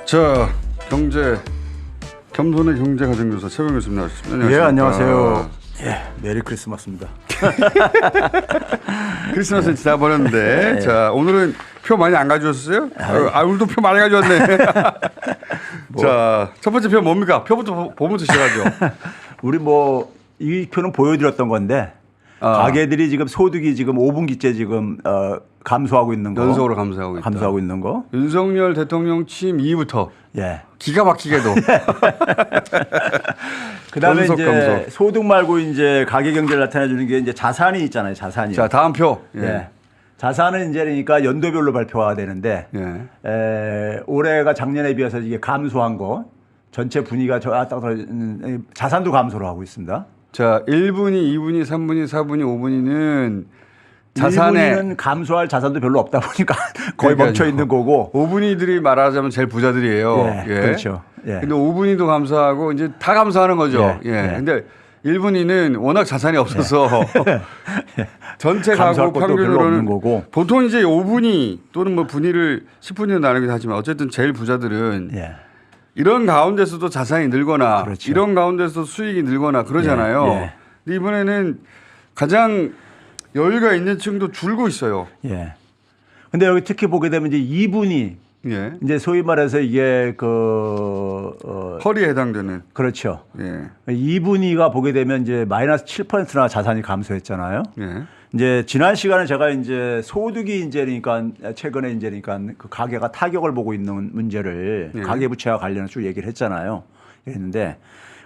자, 겸손의 경제가정교사 최병 교수님 나오셨습니다. 안녕하십니까? 예, 안녕하세요. 예, 메리 크리스마스입니다. 크리스마스는 지나버렸는데, 네. 자, 오늘은 표 많이 안 가져오셨어요? 오늘도 표 많이 가져왔네. 자, 첫 번째 표 뭡니까? 표부터 보면서 시작하죠. 우리 이 표는 보여드렸던 건데, 가게들이 지금 소득이 지금 5분기째 지금 감소하고 있는 거. 연속으로 감소하고 있는 거. 윤석열 대통령 취임 이후부터. 예. 기가 막히게도. 그다음에 이제 감소. 소득 말고 이제 가계 경제를 나타내주는 게 이제 자산이 있잖아요. 자산이. 자, 다음 표. 예. 예. 자산은 이제 그러니까 연도별로 발표가 되는데, 예. 올해가 작년에 비해서 이게 감소한 거, 전체 분위기가 자산도 감소를 하고 있습니다. 자, 1분위, 2분위, 3분위, 4분위, 5분위는 자산에 1분위는 감소할 자산도 별로 없다 보니까 거의 멈춰 있는 거고 5분위들이 말하자면 제일 부자들이에요. 예, 예. 그렇죠. 예. 근데 5분위도 감소하고 이제 다 감소하는 거죠. 예. 예. 근데 1분위는 워낙 자산이 없어서 예. 전체 가구 평균으로는 거고. 보통 이제 5분위 또는 분위를 10분위로 나누기도 하지만 어쨌든 제일 부자들은 예. 이런 가운데서도 자산이 늘거나 그렇죠. 이런 가운데서 수익이 늘거나 그러잖아요. 예. 예. 근데 이번에는 가장 여유가 있는 층도 줄고 있어요. 예. 근데 여기 특히 보게 되면 이제 2분위 예. 이제 소위 말해서 이게 허리에 해당되는. 그렇죠. 예. 2분위가 보게 되면 이제 마이너스 7%나 자산이 감소했잖아요. 예. 이제 지난 시간에 제가 이제 소득이 이제 그러니까 최근에 이제 그러니까 그 가계가 타격을 보고 있는 문제를 예. 가계부채와 관련해서 쭉 얘기를 했잖아요. 했는데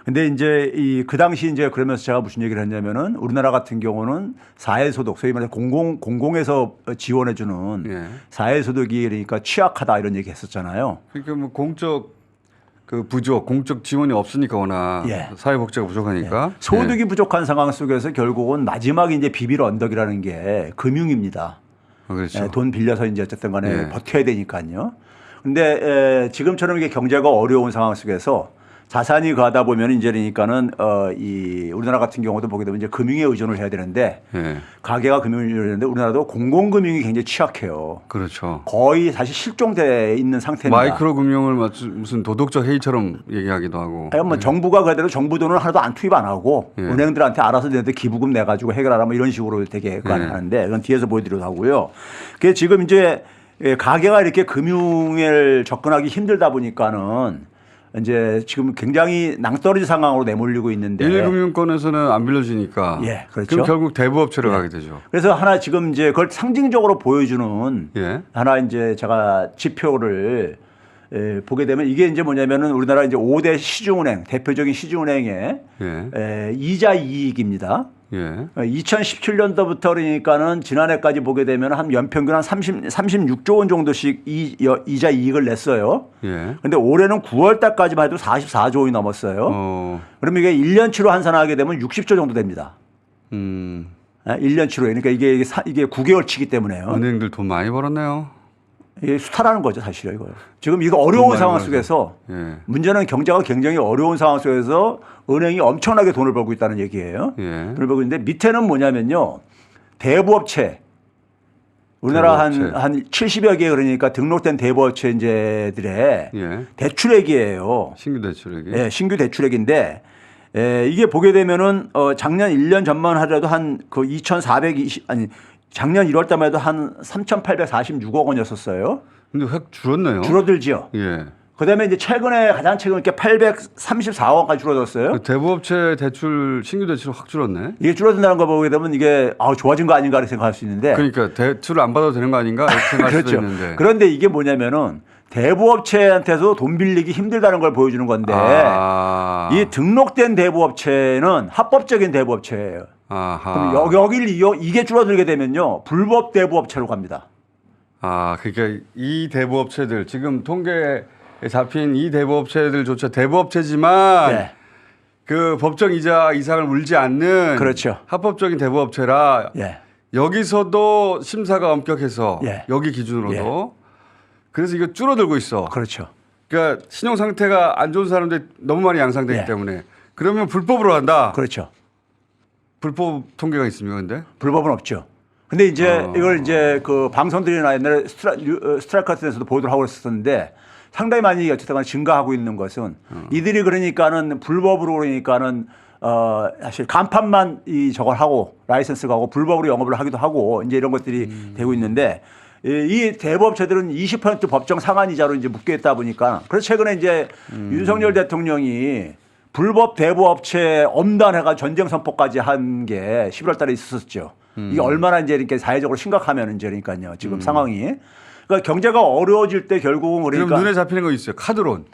근데 이제 그 당시 이제 그러면서 제가 무슨 얘기를 했냐면은 우리나라 같은 경우는 사회소득 소위 말해서 공공에서 지원해주는 예. 사회소득이 그러니까 취약하다 이런 얘기 했었잖아요. 그러니까 공적 부족, 공적 지원이 없으니까 워낙 예. 사회복지가 부족하니까 예. 소득이 부족한 상황 속에서 결국은 마지막에 이제 비빌 언덕이라는 게 금융입니다. 그렇죠. 예, 돈 빌려서 이제 어쨌든 간에 버텨야 되니까요. 근데 지금처럼 이게 경제가 어려운 상황 속에서 자산이 가다 보면 이제 그러니까는 우리나라 같은 경우도 보게 되면 이제 금융에 의존을 해야 되는데 가계가 금융에 의존을 되는데 우리나라도 공공금융이 굉장히 취약해요. 그렇죠. 거의 사실 실종돼 있는 상태입니다. 마이크로 금융을 무슨 도덕적 해이처럼 얘기하기도 하고. 뭐 정부가 그대로 정부 돈을 하나도 안 투입 안 하고 은행들한테 알아서 내한테 기부금 내 가지고 해결하라 뭐 이런 식으로 되게 하는데 그건 뒤에서 보여드리려고 하고요. 그게 지금 이제 가계가 이렇게 금융에 접근하기 힘들다 보니까는 이제 지금 굉장히 낭떠러지 상황으로 내몰리고 있는데 1금융권에서는 안 빌려주니까 예, 그렇죠. 그럼 결국 대부업체로 가게 되죠. 그래서 하나 지금 이제 그걸 상징적으로 보여주는 예. 하나 이제 제가 지표를 보게 되면 이게 이제 뭐냐면은 우리나라 이제 5대 시중은행 대표적인 시중은행의 이자 이익입니다. 예. 2017년도부터 그러니까는 지난해까지 보게 되면 한 연평균 한 36조 원 정도씩 이자 이익을 냈어요. 그런데 올해는 9월 달까지만 해도 44조 원이 넘었어요. 그러면 이게 1년치로 환산하게 되면 60조 정도 됩니다. 1년치로. 그러니까 이게 9개월치기 때문에요. 은행들 돈 많이 벌었네요. 이게 수탈하는 거죠, 사실은 이거. 지금 이거 어려운 상황 속에서 문제는 경제가 굉장히 어려운 상황 속에서 은행이 엄청나게 돈을 벌고 있다는 얘기예요. 돈을 벌고 있는데 밑에는 뭐냐면요. 대부업체. 우리나라 한 70여 개 그러니까 등록된 대부업체들의 대출액이에요. 신규 대출액이. 네, 신규 대출액인데 이게 보게 되면은 작년 1년 전만 하더라도 한 그 2,420 아니 작년 1월 달만 해도 한 3,846억 원이었었어요. 근데 확 줄었네요. 줄어들지요. 예. 그다음에 이제 가장 최근 이렇게 834억까지 줄어들었어요. 대부업체 대출 신규 대출 확 줄었네. 이게 줄어든다는 거 보게 되면 이게 좋아진 거 아닌가 이렇게 생각할 수 있는데. 그러니까 대출을 안 받아도 되는 거 아닌가 이렇게 생각할 그렇죠. 수도 있는데. 그런데 이게 뭐냐면은 대부업체한테서 돈 빌리기 힘들다는 걸 보여주는 건데 이 등록된 대부업체는 합법적인 대부업체예요. 그럼 이게 줄어들게 되면요 불법 대부업체로 갑니다. 그러니까 이 대부업체들 지금 통계에 잡힌 이 대부업체들조차 대부업체지만 그 법정 이자 이상을 물지 않는 그렇죠. 합법적인 대부업체라 여기서도 심사가 엄격해서 여기 기준으로도 그래서 이거 줄어들고 있어. 그렇죠. 그러니까 신용 상태가 안 좋은 사람들이 너무 많이 양상되기 때문에 그러면 불법으로 한다. 그렇죠. 불법 통계가 있습니까, 근데? 불법은 없죠. 근데 이제 이걸 이제 그 방송들이나 옛날에 스트라이크 같은 데서도 보도를 하고 있었는데 상당히 많이 어쨌든 증가하고 있는 것은 이들이 그러니까는 불법으로 그러니까는 사실 간판만 저걸 하고 라이선스가 하고 불법으로 영업을 하기도 하고 이제 이런 것들이 되고 있는데 이 대부업체들은 20% 법정 상한이자로 이제 묶여 있다 보니까 그래서 최근에 이제 윤석열 대통령이 불법 대부업체 엄단해가 전쟁 선포까지 한 게 11월 달에 있었죠. 이게 얼마나 이제 이렇게 사회적으로 심각하면 이제 그러니까요. 지금 상황이. 그러니까 경제가 어려워질 때 결국은 그러니까. 그럼 눈에 잡히는 거 있어요. 카드론.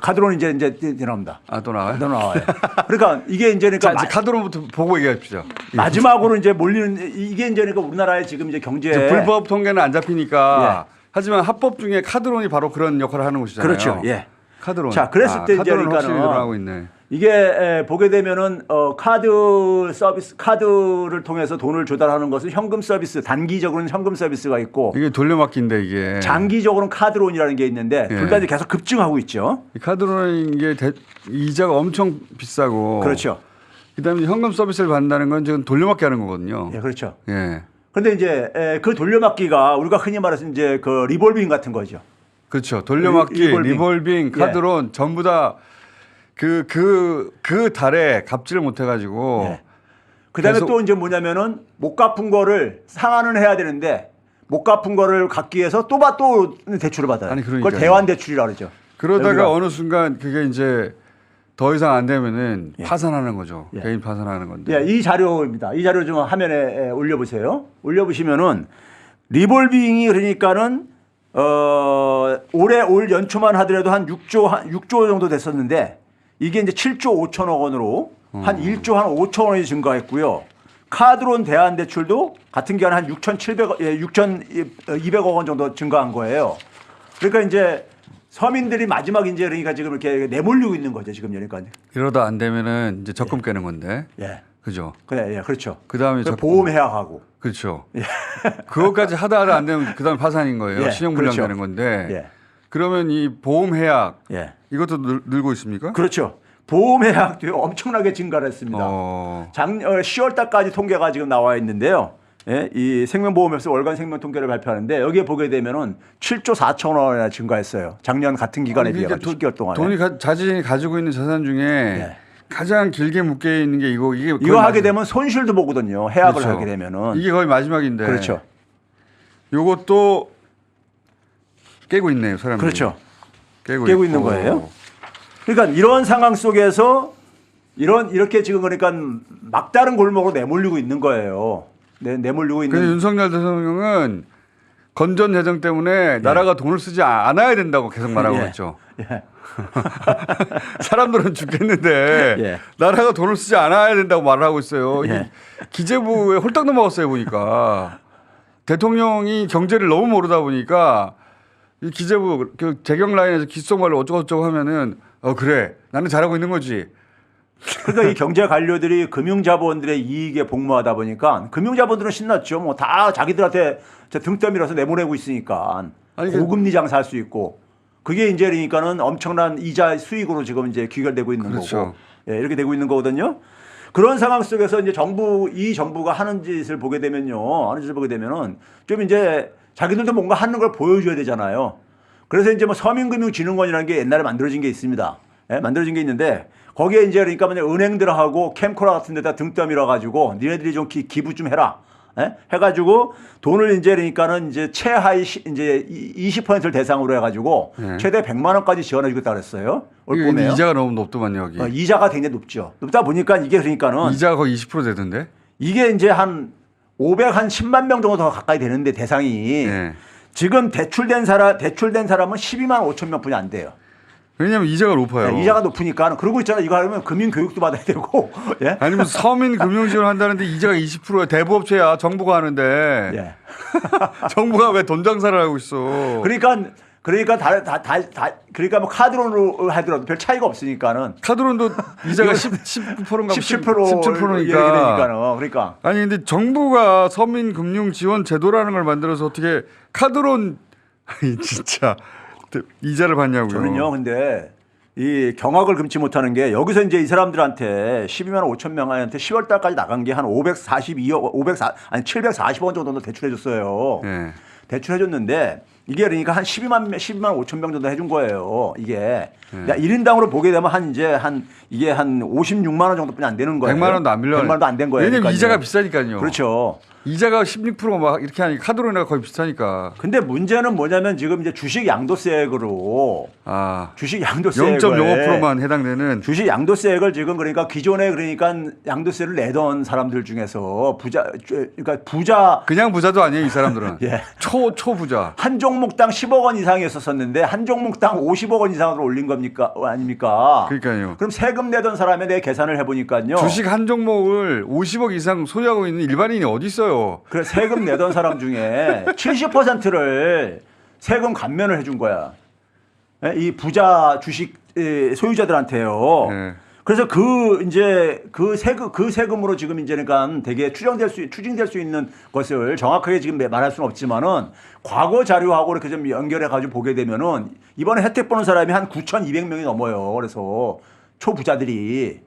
카드론 이제 나옵니다. 아, 또 나와요? 또 나와요. 그러니까 이게 이제 그러니까 카드론부터 보고 얘기합시다. 마지막으로 이제 몰리는 이게 이제 그러니까 우리나라의 지금 이제 경제 불법 통계는 안 잡히니까 하지만 합법 중에 카드론이 바로 그런 역할을 하는 곳이잖아요. 그렇죠. 예. 카드론. 자, 그랬을 때 이제 그러니까는 이게 보게 되면은 카드 서비스 카드를 통해서 돈을 조달하는 것은 현금 서비스 단기적으로는 현금 서비스가 있고 이게 돌려막기인데 이게 장기적으로는 카드론이라는 게 있는데 둘 다 계속 급증하고 있죠. 이 카드론인 게 이자가 엄청 비싸고 그렇죠. 그다음에 현금 서비스를 받는다는 건 지금 돌려막기 하는 거거든요. 예, 그렇죠. 예. 그런데 이제 그 돌려막기가 우리가 흔히 말해서 이제 그 리볼빙 같은 거죠. 그렇죠. 돌려막기, 리볼빙 카드론 전부 다 그 달에 갚지를 못해가지고. 예. 그다음에 또 이제 뭐냐면은 못 갚은 거를 상환은 해야 되는데 못 갚은 거를 갚기 위해서 또 대출을 받아요. 아니, 그걸 대환 대출이라고 그러죠. 그러다가 여기가. 어느 순간 그게 이제 더 이상 안 되면은 파산하는 거죠. 개인 파산하는 건데. 예, 이 자료입니다. 이 자료 좀 화면에 올려보세요. 올려보시면은 리볼빙이 그러니까는 올해 올 연초만 하더라도 한 6조 정도 됐었는데 이게 이제 7조 5천억 원으로 한 1조 한 5천 원이 증가했고요. 카드론 대환대출도 같은 기간에 한 6,200억 원 정도 증가한 거예요. 그러니까 이제 서민들이 마지막 이제 그러니까 지금 이렇게 내몰리고 있는 거죠. 지금 그러니까. 이러다 안 되면은 이제 적금 깨는 건데. 예. 그죠. 그래, 예, 그렇죠. 그다음에 보험 해약하고. 그렇죠. 그것까지 하다 안 되면 그다음 파산인 거예요. 예, 신용불량 그렇죠. 되는 건데. 예. 그러면 이 보험 해약 이것도 늘고 있습니까? 그렇죠. 보험 해약도 엄청나게 증가를 했습니다. 10월 달까지 통계가 지금 나와 있는데요. 예, 이 생명보험회사 월간 생명 통계를 발표하는데 여기에 보게 되면은 7조 4천 원이나 증가했어요. 작년 같은 기간에 비해 10개월 동안에. 돈이 자신이 가지고 있는 자산 중에 가장 길게 묶여 있는 게 이거 하게 되면 손실도 보거든요. 해약을 그렇죠. 하게 되면은 이게 거의 마지막인데. 그렇죠. 요것도 깨고 있네요, 사람들이. 그렇죠. 깨고 있는 거예요. 그러니까 이런 상황 속에서 이렇게 지금 그러니까 막다른 골목으로 내몰리고 있는 거예요. 내몰리고 있는. 그래서 윤석열 대통령은 건전 재정 때문에 나라가 돈을 쓰지 않아야 된다고 계속 말하고 있죠. 사람들은 죽겠는데 나라가 돈을 쓰지 않아야 된다고 말을 하고 있어요. 기재부에 홀딱 넘어갔어요 보니까. 대통령이 경제를 너무 모르다 보니까 이 기재부 그 재경 라인에서 귓속말로 어쩌고저쩌고 하면은 그래 나는 잘하고 있는 거지. 그러니까 이 경제 관료들이 금융자본들의 이익에 복무하다 보니까 금융자본들은 신났죠. 뭐 다 자기들한테 등 떠밀어서 내보내고 있으니까 고금리 장사할 수 있고 그게 이제 그러니까는 엄청난 이자 수익으로 지금 이제 귀결되고 있는 거고 이렇게 되고 있는 거거든요. 그런 상황 속에서 이제 이 정부가 하는 짓을 보게 되면은 좀 이제 자기들도 뭔가 하는 걸 보여줘야 되잖아요. 그래서 이제 뭐 서민금융진흥원이라는 게 옛날에 만들어진 게 있습니다. 만들어진 게 있는데 거기에 이제 그러니까 은행들하고 캠코라 같은 데다 등 떠밀어 가지고 니네들이 좀 기부 좀 해라. 해가지고 돈을 이제 그러니까는 이제 최하위 이제 20%를 대상으로 해가지고 최대 100만 원까지 지원해주겠다 그랬어요. 올 봄에요. 이자가 너무 높더만 여기. 이자가 굉장히 높죠. 높다 보니까 이게 그러니까는 이자가 거의 20% 되던데. 이게 이제 한 10만 명 정도 더 가까이 되는데 대상이 지금 대출된 사람은 12만 5천 명뿐이 안 돼요. 왜냐하면 이자가 높아요. 이자가 높으니까 그러고 있잖아. 이거 하려면 금융 교육도 받아야 되고. 아니면 서민 금융 지원 한다는데 이자가 20%야. 대부업체야. 정부가 하는데. 정부가 왜 돈 장사를 하고 있어. 그러니까 뭐 카드론으로 하더라도 별 차이가 없으니까는. 카드론도 이자가 19%인가 17%니까. 그러니까. 아니 근데 정부가 서민 금융 지원 제도라는 걸 만들어서 어떻게 카드론 진짜 이자를 받냐고요. 저는요, 근데 이 경악을 금치 못하는 게 여기서 이제 이 사람들한테 12만 5천 명한테 10월 달까지 나간 게 한 740원 정도 대출해 줬어요. 대출해 줬는데 이게 그러니까 한 12만 5천 명 정도 해준 거예요. 이게 1인당으로 보게 되면 이게 한 56만 원 정도뿐이 안 되는 거예요. 100만 원도 안 빌려. 100만 원도 안 된 거예요. 왜냐면 그러니까요. 이자가 비싸니까요. 그렇죠. 이자가 16% 막 이렇게 하니까 카드로가 거의 비싸니까. 근데 문제는 뭐냐면 지금 이제 주식 양도세액으로 주식 양도세액 0.05%만 해당되는 주식 양도세액을 지금 그러니까 기존에 그러니까 양도세를 내던 사람들 중에서 부자 그냥 부자도 아니에요, 이 사람들은. 예. 초부자. 한 종목당 10억 원 이상이었었는데 한 종목당 50억 원 이상으로 올린 겁니까? 아닙니까? 그러니까요. 그럼 세금 내던 사람에 대해 계산을 해보니까요. 주식 한 종목을 50억 이상 소유하고 있는 일반인이 어디 있어요? 그래 세금 내던 사람 중에 70%를 세금 감면을 해준 거야. 이 부자 주식 소유자들한테요. 네. 그래서 그 세금으로 지금 이제 그러니까 되게 추징될 수 있는 것을 정확하게 지금 말할 수는 없지만은 과거 자료하고 이렇게 좀 연결해 가지고 보게 되면은 이번에 혜택 보는 사람이 한 9,200명이 넘어요. 그래서 초부자들이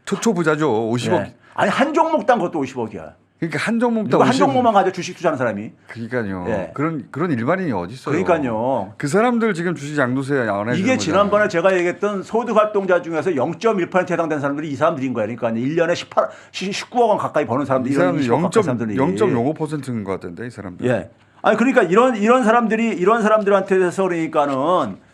초부자죠. 50억. 예. 아니 한 종목당 그것도 50억이야. 그러니까 한 종목당 한 종목만 가지고 주식 투자하는 사람이. 그러니까요. 예. 그런 일반인이 어디 있어요? 그러니까요. 그 사람들 지금 주식 양도세 안 해주는 이게 거잖아요. 지난번에 제가 얘기했던 소득 활동자 중에서 0.1%에 해당되는 사람들이 이 사람들인 거예요. 그러니까 1년에 19억 원 가까이 버는 사람들이 이 사람은 0.05%인 것 같은데 이 사람들. 예. 아니 그러니까 이런 사람들한테서 그러니까는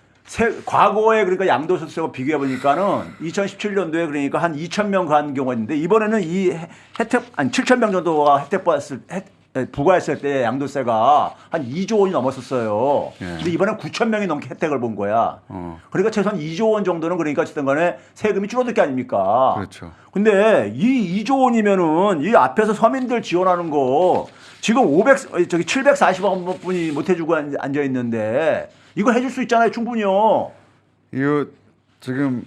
과거에 그러니까 양도소득세와 비교해 보니까는 2017년도에 그러니까 한 2,000명 간 경우가 있는데 이번에는 이 혜택 7,000명 정도가 부과했을 때 양도세가 한 2조 원이 넘었었어요. 예. 근데 이번엔 9,000명이 넘게 혜택을 본 거야. 그러니까 최소한 2조 원 정도는 그러니까 어쨌든 간에 세금이 줄어들 게 아닙니까? 그렇죠. 근데 이 2조 원이면은 이 앞에서 서민들 지원하는 거 지금 740억 분이 못 해주고 앉아 있는데 이거 해줄 수 있잖아요, 충분히요. 이거 지금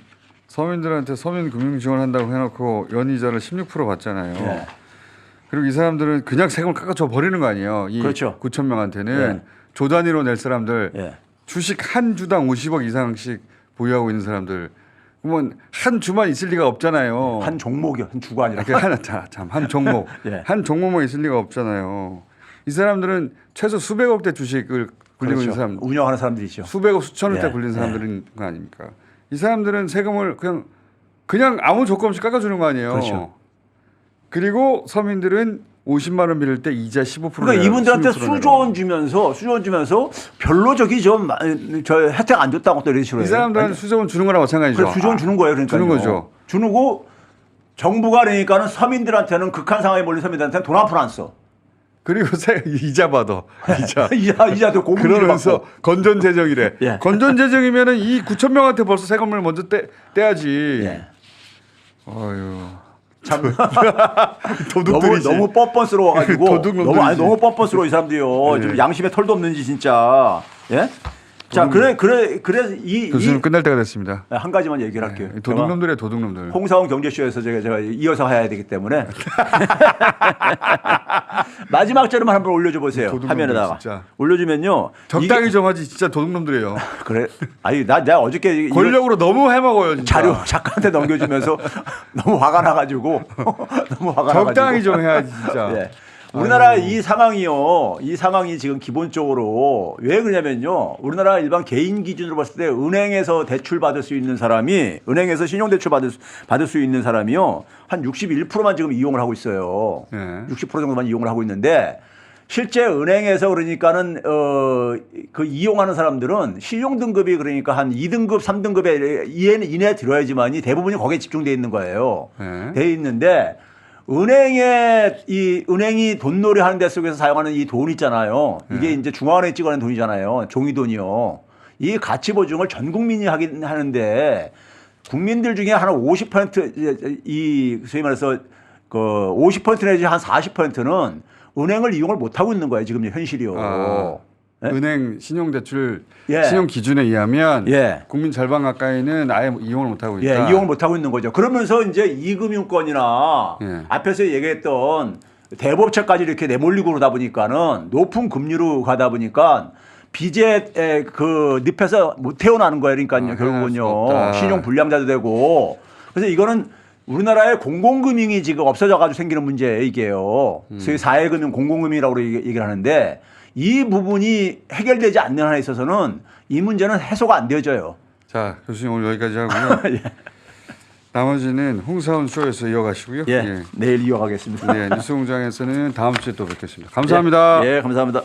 서민들한테 서민 금융 지원한다고 해놓고 연이자를 16% 받잖아요. 네. 그리고 이 사람들은 그냥 세금을 깎아줘 버리는 거 아니에요. 이 그렇죠. 9천 명한테는 네. 조 단위로 낼 사람들 네. 주식 한 주당 50억 이상씩 보유하고 있는 사람들. 그러면 한 주만 있을 리가 없잖아요. 한 종목이요, 한 주가 아니라. 한 종목. 네. 한 종목만 있을 리가 없잖아요. 이 사람들은 최소 수백억대 주식을 굴리고 있는 사람, 운영하는 사람들이죠. 수백억 수천억대 굴리는 사람들인 거 아닙니까? 이 사람들은 세금을 그냥 아무 조건 없이 깎아주는 거 아니에요. 그렇죠. 그리고 서민들은 50만 원 빌릴 때 이자 15%. 그러니까 이분들한테 수조원 주면서 별로 저 혜택 안 줬다고 또 이런 식으로. 이 사람들한테 수조원 주는 거랑 마찬가지죠. 그래, 수조원 주는 거예요, 그러니까. 주는 거죠. 주고 정부가 그러니까는 서민들한테는 극한 상황에 몰린 서민들한테는 돈 한 푼 안 써. 그리고 이자 받아. 이자도 고금리 그러면서 건전 재정이래. 예. 건전 재정이면은 이 9천 명한테 벌써 세금을 먼저 떼야지. 예. 아유. 참 도둑들이지. 너무 뻔뻔스러워가지고 도둑놈들이지. 너무 뻔뻔스러워 이 사람들이요. 예. 좀 양심에 털도 없는지 진짜. 예? 자 그래 교수님 끝날 때가 됐습니다. 한 가지만 얘기를 할게요. 도둑놈들이에요, 도둑놈들. 홍사원 경제쇼에서 제가 이어서 해야 되기 때문에 마지막 자료만 한번 올려줘 보세요. 화면에다가 진짜. 올려주면요. 적당히 좀 하지. 진짜 도둑놈들이에요. 그래. 아니 내가 어저께 권력으로 너무 해먹어요. 진짜. 자료 작가한테 넘겨주면서 너무 화가 나가지고 너무 화가 나가지고 적당히 좀 해야지 진짜. 네. 우리나라 이 상황이 지금 기본적으로 왜 그러냐면요. 우리나라 일반 개인 기준으로 봤을 때 은행에서 대출 받을 수 있는 사람이 은행에서 신용 대출 받을 수 있는 사람이요. 한 61%만 지금 이용을 하고 있어요. 네. 60% 정도만 이용을 하고 있는데 실제 은행에서 그러니까는 그 이용하는 사람들은 신용 등급이 그러니까 한 2등급, 3등급에 이내에 들어야지만이 대부분이 거기에 집중돼 있는 거예요. 네. 돼 있는데 은행이 돈놀이 하는 데 속에서 사용하는 이 돈 있잖아요. 이게 이제 중앙은행에 찍어낸 돈이잖아요. 종이돈이요. 이 가치 보증을 전 국민이 하긴 하는데 국민들 중에 한 50% 소위 말해서 그 50% 내지 한 40%는 은행을 이용을 못 하고 있는 거예요. 지금 현실이요. 네? 은행 신용대출 예. 신용 기준에 의하면 예. 국민 절반 가까이는 아예 이용을 못 하고 있다. 예, 이용을 못 하고 있는 거죠. 그러면서 이제 이금융권이나 예. 앞에서 얘기했던 대법채까지 이렇게 내몰리고 그러다 보니까는 높은 금리로 가다 보니까 빚에 그 늪에서 못 태어나는 거예요. 그러니까요. 결국은요. 신용 불량자도 되고. 그래서 이거는 우리나라의 공공금융이 지금 없어져 가지고 생기는 문제예요. 이게요. 소위 사회금융 공공금융이라고 얘기를 하는데 이 부분이 해결되지 않는 한에 있어서는 이 문제는 해소가 안 되어져요. 자, 교수님 오늘 여기까지 하고요. 예. 나머지는 홍사훈 쇼에서 이어가시고요. 예. 예. 내일 이어가겠습니다. 네, 뉴스공장에서는 다음 주에 또 뵙겠습니다. 감사합니다. 예, 감사합니다.